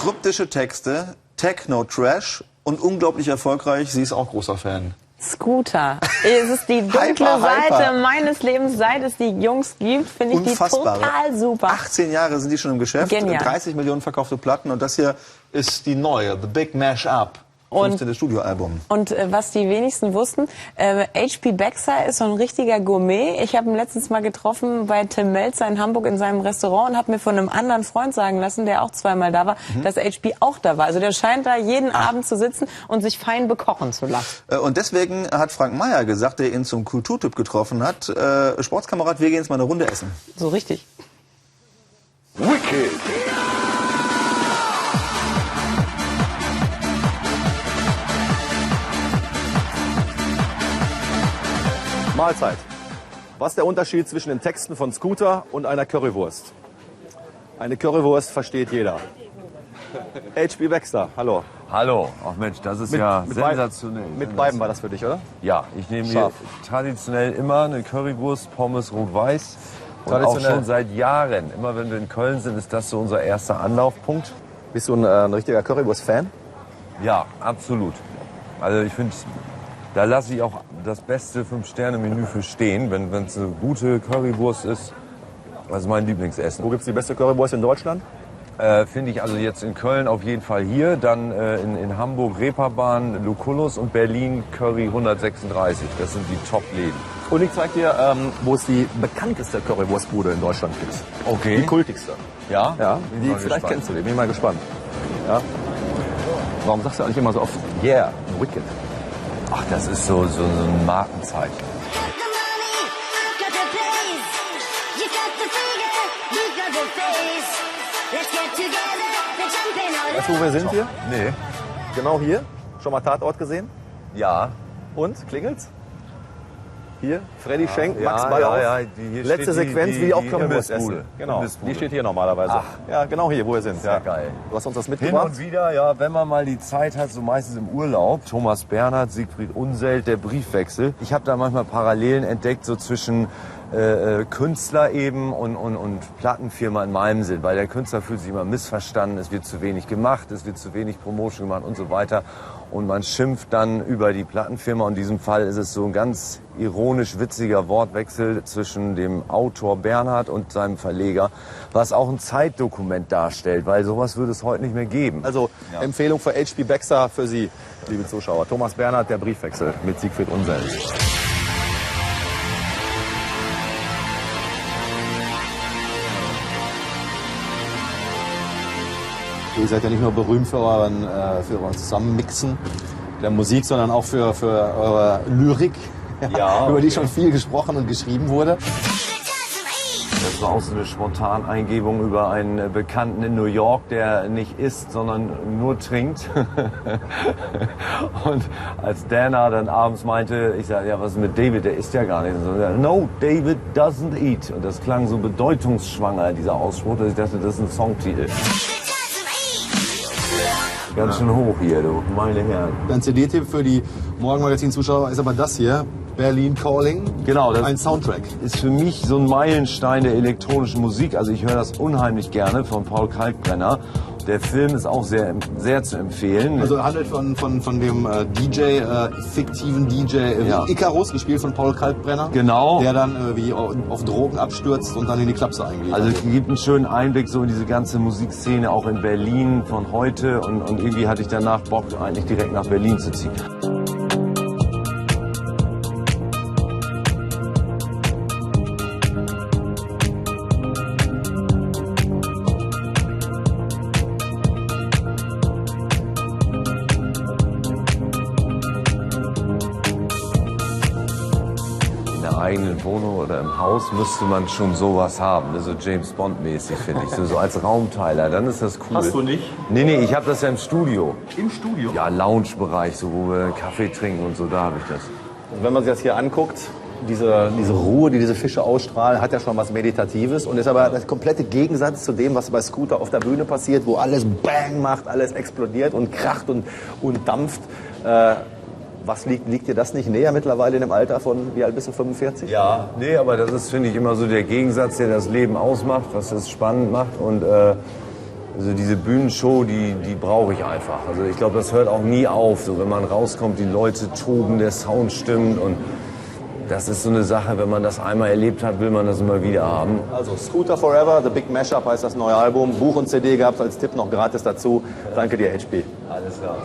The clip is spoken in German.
Kryptische Texte, Techno-Trash und unglaublich erfolgreich. Sie ist auch großer Fan. Scooter. Es ist die dunkle Seite meines Lebens, seit es die Jungs gibt, finde ich die total super. 18 Jahre sind die schon im Geschäft, Genial. 30 Millionen verkaufte Platten und das hier ist die neue, The Big Mash-Up. 15. Studioalbum. Und was die wenigsten wussten, H.P. Baxter ist so ein richtiger Gourmet. Ich habe ihn letztens mal getroffen bei Tim Melzer in Hamburg in seinem Restaurant und habe mir von einem anderen Freund sagen lassen, der auch zweimal da war, dass H.P. auch da war. Also der scheint da jeden Abend zu sitzen und sich fein bekochen zu lassen. Und deswegen hat Frank Meyer gesagt, der ihn zum Kulturtyp getroffen hat, Sportskamerad, wir gehen jetzt mal eine Runde essen. So richtig. Wicked. Mahlzeit. Was ist der Unterschied zwischen den Texten von Scooter und einer Currywurst? Eine Currywurst versteht jeder. H.P. Baxter, hallo. Hallo, ach Mensch, das ist ja sensationell. Mit beiden war das für dich, oder? Ja, ich nehme mir traditionell immer eine Currywurst, Pommes, Rot-Weiß. Und auch schon seit Jahren. Immer wenn wir in Köln sind, ist das so unser erster Anlaufpunkt. Bist du ein richtiger Currywurst-Fan? Ja, absolut. Also ich finde, da lasse ich auch das beste 5-Sterne-Menü für stehen, wenn es eine gute Currywurst ist. Das ist mein Lieblingsessen. Wo gibt es die beste Currywurst in Deutschland? Finde ich also jetzt in Köln auf jeden Fall hier, dann in Hamburg Reeperbahn, Lucullus und Berlin Curry 136. Das sind die Top-Läden. Und ich zeig dir, wo es die bekannteste Currywurstbude in Deutschland gibt. Okay. Die kultigste. Ja? Ja, die vielleicht kennst du die, bin ich mal gespannt. Ja. Warum sagst du eigentlich immer so oft, yeah, wicked? Ach, das ist so ein Markenzeichen. Weißt du, wo wir sind hier? Nee. Genau hier. Schon mal Tatort gesehen? Ja. Und? Klingelt's? Hier, Freddy Schenk, Max Ballauf. Hier letzte Sequenz, wie auch Currywurst essen. Genau, Imbissbude. die steht hier normalerweise. Ach. Ja, genau hier, wo wir sind. Sehr geil. Du hast uns das Hin mitgebracht? und wieder, ja, wenn man mal die Zeit hat, so meistens im Urlaub. Thomas Bernhard, Siegfried Unseld, der Briefwechsel. Ich habe da manchmal Parallelen entdeckt, so zwischen Künstler eben und Plattenfirma in meinem Sinn. Weil der Künstler fühlt sich immer missverstanden, es wird zu wenig gemacht, es wird zu wenig Promotion gemacht und so weiter. Und man schimpft dann über die Plattenfirma. Und in diesem Fall ist es so ein ganz ironisch witziger Wortwechsel zwischen dem Autor Bernhard und seinem Verleger, was auch ein Zeitdokument darstellt, weil sowas würde es heute nicht mehr geben. Also Empfehlung für H.P. Baxter für Sie, liebe Zuschauer. Thomas Bernhard, der Briefwechsel mit Siegfried Unseld. Ihr seid ja nicht nur berühmt für euren Zusammenmixen der Musik, sondern auch für eure Lyrik, über die schon viel gesprochen und geschrieben wurde. Das war auch so eine Spontaneingebung über einen Bekannten in New York, der nicht isst, sondern nur trinkt. Und als Dana dann abends meinte, ich sage, ja, was ist mit David, der isst ja gar nicht. Und so, no, David doesn't eat. Und das klang so bedeutungsschwanger, dieser Ausspruch, dass ich dachte, das ist ein Songtitel. Ganz schön hoch hier, du, meine Herren. Dein CD-Tipp für die Morgenmagazin-Zuschauer ist aber das hier, Berlin Calling. Genau, das ein Soundtrack. Ist für mich so ein Meilenstein der elektronischen Musik. Also ich höre das unheimlich gerne von Paul Kalkbrenner. Der Film ist auch sehr zu empfehlen. Also handelt von dem fiktiven DJ Icarus, gespielt von Paul Kalkbrenner. Genau. Der dann wie auf Drogen abstürzt und dann in die Klapse eingeht. Also es gibt einen schönen Einblick so in diese ganze Musikszene, auch in Berlin von heute. Und irgendwie hatte ich danach Bock, eigentlich direkt nach Berlin zu ziehen. Eigenen Wohnung oder im Haus müsste man schon sowas haben, so James Bond mäßig, finde ich, so als Raumteiler, dann ist das cool. Hast du nicht? Nee, ich habe das ja im Studio. Im Studio? Ja, Lounge-Bereich, so wo wir Kaffee trinken und so, da habe ich das. Und wenn man sich das hier anguckt, diese Ruhe, die diese Fische ausstrahlen, hat ja schon was Meditatives und ist aber der komplette Gegensatz zu dem, was bei Scooter auf der Bühne passiert, wo alles Bang macht, alles explodiert und kracht und dampft. Was liegt dir das nicht näher mittlerweile in dem Alter von, wie alt bist du, 45? Ja, nee, aber das ist, finde ich, immer so der Gegensatz, der das Leben ausmacht, was es spannend macht. Und Also diese Bühnenshow, die brauche ich einfach. Also ich glaube, das hört auch nie auf. So, wenn man rauskommt, die Leute toben, der Sound stimmt und das ist so eine Sache, wenn man das einmal erlebt hat, will man das immer wieder haben. Also Scooter Forever, The Big Mashup heißt das neue Album. Buch und CD gab es als Tipp noch gratis dazu. Danke dir, HP. Alles klar.